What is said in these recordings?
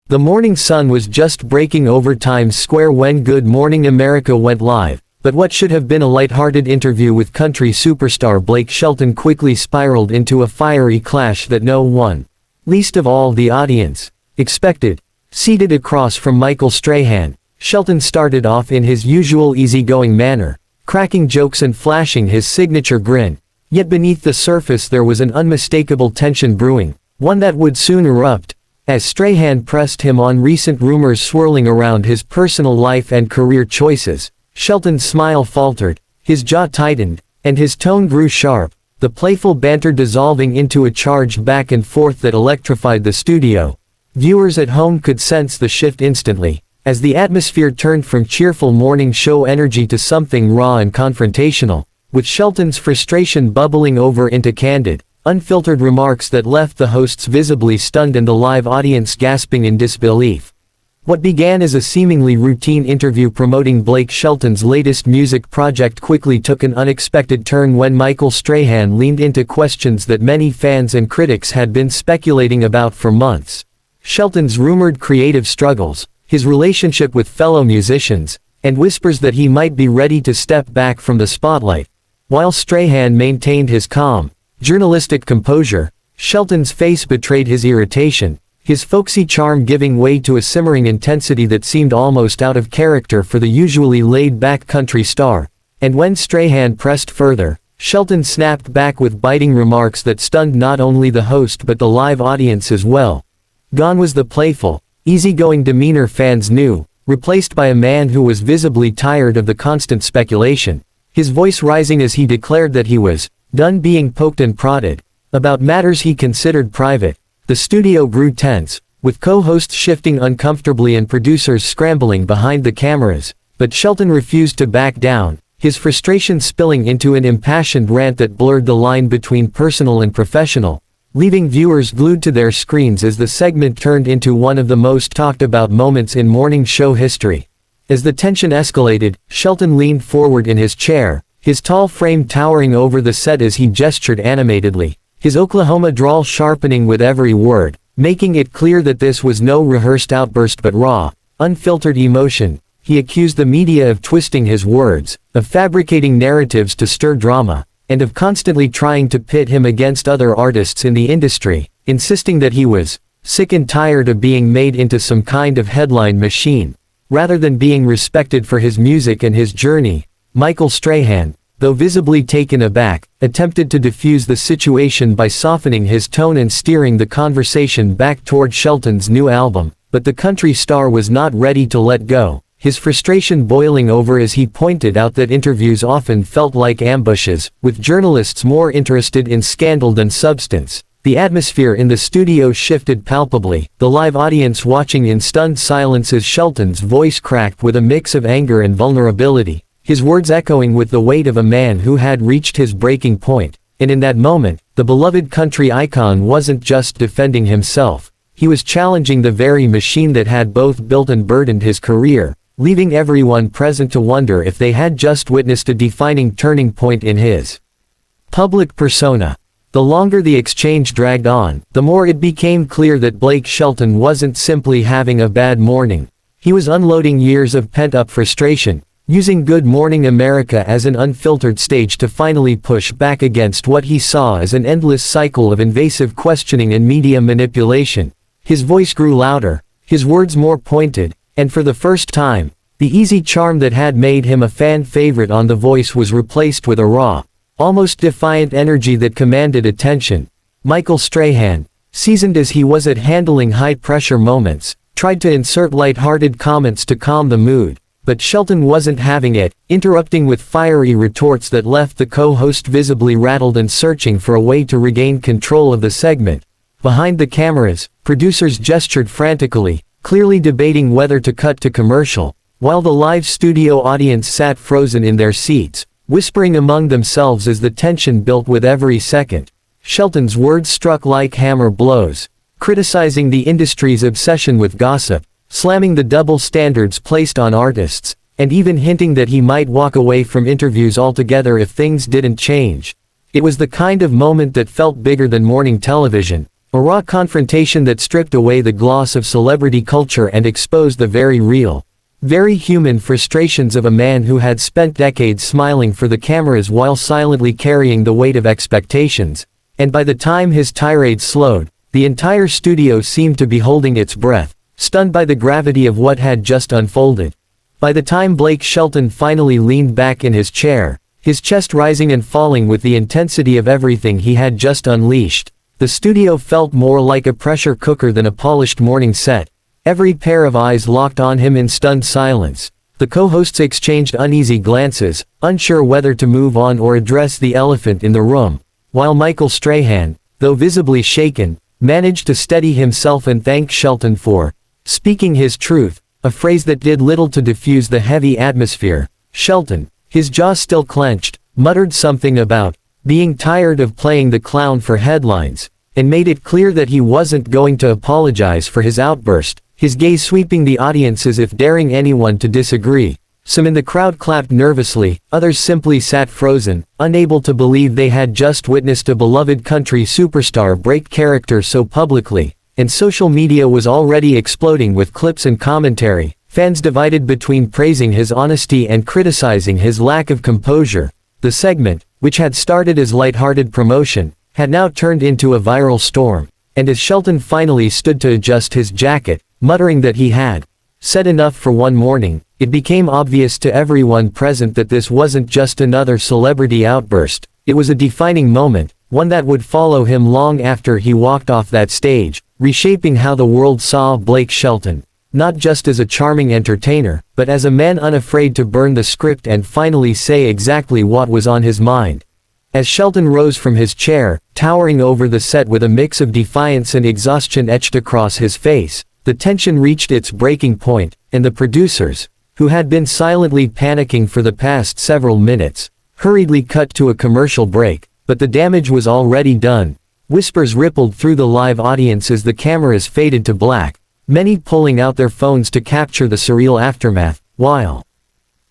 The morning sun was just breaking over Times Square when Good Morning America went live, but what should have been a lighthearted interview with country superstar Blake Shelton quickly spiraled into a fiery clash that no one, least of all the audience, expected. Seated across from Michael Strahan, Shelton started off in his usual easygoing manner, cracking jokes and flashing his signature grin. Yet beneath the surface there was an unmistakable tension brewing, one that would soon erupt, as Strahan pressed him on recent rumors swirling around his personal life and career choices. Shelton's smile faltered, his jaw tightened, and his tone grew sharp, the playful banter dissolving into a charged back and forth that electrified the studio. Viewers at home could sense the shift instantly, as the atmosphere turned from cheerful morning show energy to something raw and confrontational, with Shelton's frustration bubbling over into candid, unfiltered remarks that left the hosts visibly stunned and the live audience gasping in disbelief. What began as a seemingly routine interview promoting Blake Shelton's latest music project quickly took an unexpected turn when Michael Strahan leaned into questions that many fans and critics had been speculating about for months. Shelton's rumored creative struggles, his relationship with fellow musicians, and whispers that he might be ready to step back from the spotlight. While Strahan maintained his calm, journalistic composure, Shelton's face betrayed his irritation, his folksy charm giving way to a simmering intensity that seemed almost out of character for the usually laid-back country star. And when Strahan pressed further, Shelton snapped back with biting remarks that stunned not only the host but the live audience as well. Gone was the playful, easygoing demeanor fans knew, replaced by a man who was visibly tired of the constant speculation, his voice rising as he declared that he was done being poked and prodded about matters he considered private. The studio grew tense, with co-hosts shifting uncomfortably and producers scrambling behind the cameras, but Shelton refused to back down, his frustration spilling into an impassioned rant that blurred the line between personal and professional, leaving viewers glued to their screens as the segment turned into one of the most talked about moments in morning show history. As the tension escalated, Shelton leaned forward in his chair, his tall frame towering over the set as he gestured animatedly, his Oklahoma drawl sharpening with every word, making it clear that this was no rehearsed outburst but raw, unfiltered emotion. He accused the media of twisting his words, of fabricating narratives to stir drama, and of constantly trying to pit him against other artists in the industry, insisting that he was sick and tired of being made into some kind of headline machine, rather than being respected for his music and his journey. Michael Strahan, though visibly taken aback, attempted to defuse the situation by softening his tone and steering the conversation back toward Shelton's new album, but the country star was not ready to let go, his frustration boiling over as he pointed out that interviews often felt like ambushes, with journalists more interested in scandal than substance. The atmosphere in the studio shifted palpably, the live audience watching in stunned silence as Shelton's voice cracked with a mix of anger and vulnerability, his words echoing with the weight of a man who had reached his breaking point. And in that moment, the beloved country icon wasn't just defending himself, he was challenging the very machine that had both built and burdened his career, leaving everyone present to wonder if they had just witnessed a defining turning point in his public persona. The longer the exchange dragged on, the more it became clear that Blake Shelton wasn't simply having a bad morning. He was unloading years of pent-up frustration, using Good Morning America as an unfiltered stage to finally push back against what he saw as an endless cycle of invasive questioning and media manipulation. His voice grew louder, his words more pointed, and for the first time, the easy charm that had made him a fan favorite on The Voice was replaced with a raw, almost defiant energy that commanded attention. Michael Strahan, seasoned as he was at handling high-pressure moments, tried to insert light-hearted comments to calm the mood. But Shelton wasn't having it, interrupting with fiery retorts that left the co-host visibly rattled and searching for a way to regain control of the segment. Behind the cameras, producers gestured frantically, clearly debating whether to cut to commercial, while the live studio audience sat frozen in their seats, whispering among themselves as the tension built with every second. Shelton's words struck like hammer blows, criticizing the industry's obsession with gossip, slamming the double standards placed on artists, and even hinting that he might walk away from interviews altogether if things didn't change. It was the kind of moment that felt bigger than morning television, A raw confrontation that stripped away the gloss of celebrity culture and exposed the very real, very human frustrations of a man who had spent decades smiling for the cameras while silently carrying the weight of expectations, and by the time his tirade slowed, the entire studio seemed to be holding its breath, stunned by the gravity of what had just unfolded. By the time Blake Shelton finally leaned back in his chair, his chest rising and falling with the intensity of everything he had just unleashed, the studio felt more like a pressure cooker than a polished morning set. Every pair of eyes locked on him in stunned silence. The co-hosts exchanged uneasy glances, unsure whether to move on or address the elephant in the room, while Michael Strahan, though visibly shaken, managed to steady himself and thank Shelton for speaking his truth, a phrase that did little to diffuse the heavy atmosphere. Shelton, his jaw still clenched, muttered something about being tired of playing the clown for headlines, and made it clear that he wasn't going to apologize for his outburst, his gaze sweeping the audience as if daring anyone to disagree. Some in the crowd clapped nervously, others simply sat frozen, unable to believe they had just witnessed a beloved country superstar break character so publicly, and social media was already exploding with clips and commentary, fans divided between praising his honesty and criticizing his lack of composure. The segment, which had started as lighthearted promotion, had now turned into a viral storm, and as Shelton finally stood to adjust his jacket, muttering that he had said enough for one morning, it became obvious to everyone present that this wasn't just another celebrity outburst, it was a defining moment, one that would follow him long after he walked off that stage, reshaping how the world saw Blake Shelton, not just as a charming entertainer, but as a man unafraid to burn the script and finally say exactly what was on his mind. As Shelton rose from his chair, towering over the set with a mix of defiance and exhaustion etched across his face, the tension reached its breaking point, and the producers, who had been silently panicking for the past several minutes, hurriedly cut to a commercial break, but the damage was already done. Whispers rippled through the live audience as the cameras faded to black, many pulling out their phones to capture the surreal aftermath, while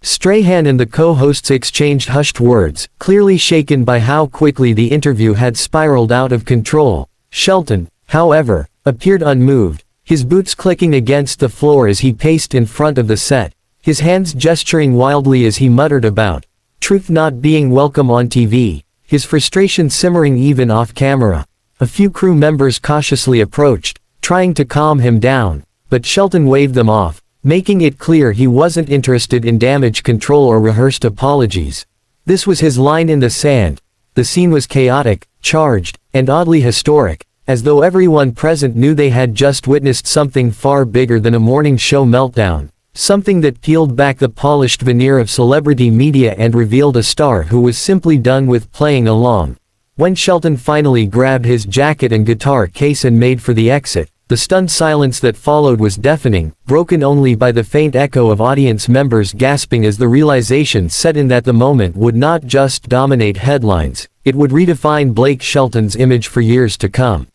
Strahan and the co-hosts exchanged hushed words, clearly shaken by how quickly the interview had spiraled out of control. Shelton, however, appeared unmoved, his boots clicking against the floor as he paced in front of the set, his hands gesturing wildly as he muttered about truth not being welcome on TV, his frustration simmering even off camera. A few crew members cautiously approached, trying to calm him down, but Shelton waved them off, making it clear he wasn't interested in damage control or rehearsed apologies. This was his line in the sand. The scene was chaotic, charged, and oddly historic, as though everyone present knew they had just witnessed something far bigger than a morning show meltdown, something that peeled back the polished veneer of celebrity media and revealed a star who was simply done with playing along. When Shelton finally grabbed his jacket and guitar case and made for the exit, the stunned silence that followed was deafening, broken only by the faint echo of audience members gasping as the realization set in that the moment would not just dominate headlines, it would redefine Blake Shelton's image for years to come.